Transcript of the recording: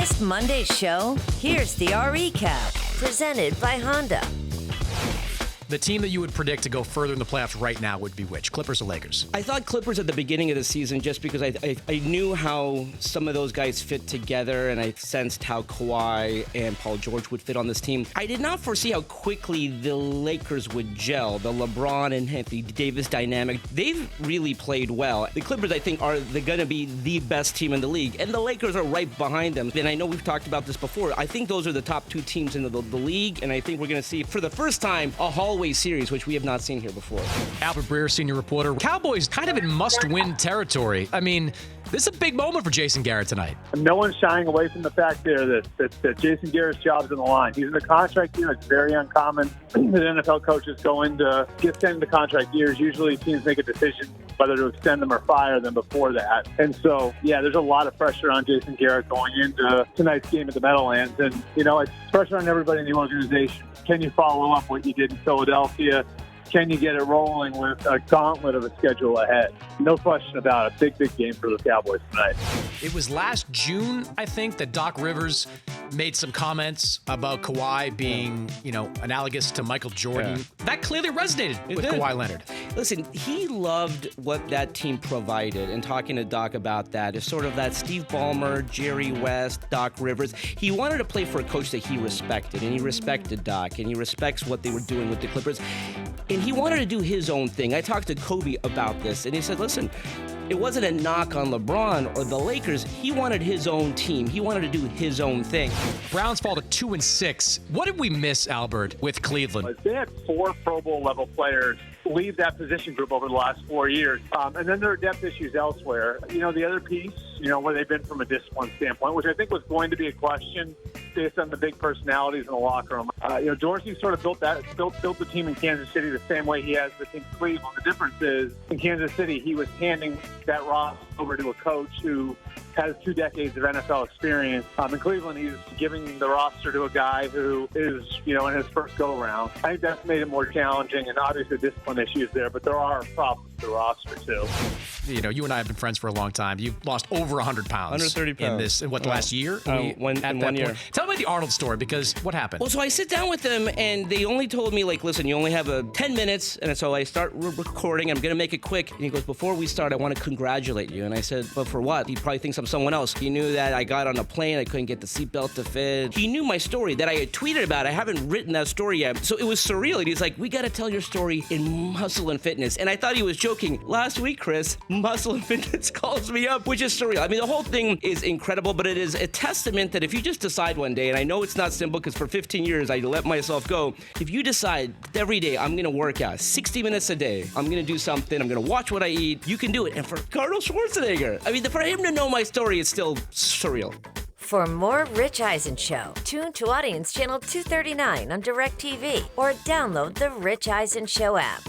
Missed Monday's show? Here's the recap, presented by Honda. The team that you would predict to go further in the playoffs right now would be which? Clippers or Lakers? I thought Clippers at the beginning of the season just because I knew how some of those guys fit together, and I sensed how Kawhi and Paul George would fit on this team. I did not foresee how quickly the Lakers would gel, the LeBron and Anthony Davis dynamic. They've really played well. The Clippers, I think, are going to be the best team in the league, and the Lakers are right behind them. And I know we've talked about this before. I think those are the top two teams in the league, and I think we're going to see, for the first time, a hallway series, which we have not seen here before. Albert Breer, senior reporter. Cowboys kind of in must-win territory. I mean, this is a big moment for Jason Garrett tonight. No one's shying away from the fact there that Jason Garrett's job's on the line. He's in a contract year. It's very uncommon that NFL coaches go into get sent into contract years. Usually teams make a decision whether to extend them or fire them before that. And so, yeah, there's a lot of pressure on Jason Garrett going into tonight's game at the Meadowlands. And, it's pressure on everybody in the organization. Can you follow up what you did in Philadelphia? Can you get it rolling with a gauntlet of a schedule ahead? No question about it. Big game for the Cowboys tonight. It was last June, I think, that Doc Rivers made some comments about Kawhi being, analogous to Michael Jordan. Yeah. That clearly resonated with Kawhi Leonard. Listen, he loved what that team provided, and talking to Doc about that is sort of that Steve Ballmer, Jerry West, Doc Rivers. He wanted to play for a coach that he respected, and he respected Doc, and he respects what they were doing with the Clippers. And he wanted to do his own thing. I talked to Kobe about this, and he said, listen, it wasn't a knock on LeBron or the Lakers. He wanted his own team. He wanted to do his own thing. Browns fall to 2-6. What did we miss, Albert, with Cleveland? They had 4 Pro Bowl level players leave that position group over the last 4 years. And then there are depth issues elsewhere. The other piece, where they've been from a discipline standpoint, which I think was going to be a question based on the big personalities in the locker room. Dorsey sort of built the team in Kansas City the same way he has the team in Cleveland. The difference is, in Kansas City, he was handing that roster over to a coach who has 2 decades of NFL experience. In Cleveland, he's giving the roster to a guy who is, in his first go-around. I think that's made it more challenging, and obviously discipline issues there, but there are problems with the roster, too. You and I have been friends for a long time. You've lost over 100 pounds. 130 pounds. In the last year? In 1 year. Tell me about the Arnold story, because what happened? Well, so I sit down with them, and they only told me, listen, you only have 10 minutes, and so I start recording. I'm going to make it quick. And he goes, before we start, I want to congratulate you. And I said, but for what? He probably thinks I'm someone else. He knew that I got on a plane, I couldn't get the seatbelt to fit. He knew my story that I had tweeted about. I haven't written that story yet. So it was surreal. And he's like, we got to tell your story in Muscle and Fitness. And I thought he was joking. Last week, Chris, Muscle and Fitness calls me up, which is surreal. I mean, the whole thing is incredible, but it is a testament that if you just decide one day, and I know it's not simple because for 15 years I let myself go, if you decide every day I'm going to work out 60 minutes a day, I'm going to do something, I'm going to watch what I eat, you can do it. And for Arnold Schwarzenegger, I mean, for him to know my story is still surreal. For more Rich Eisen Show, tune to Audience Channel 239 on DirecTV or download the Rich Eisen Show app.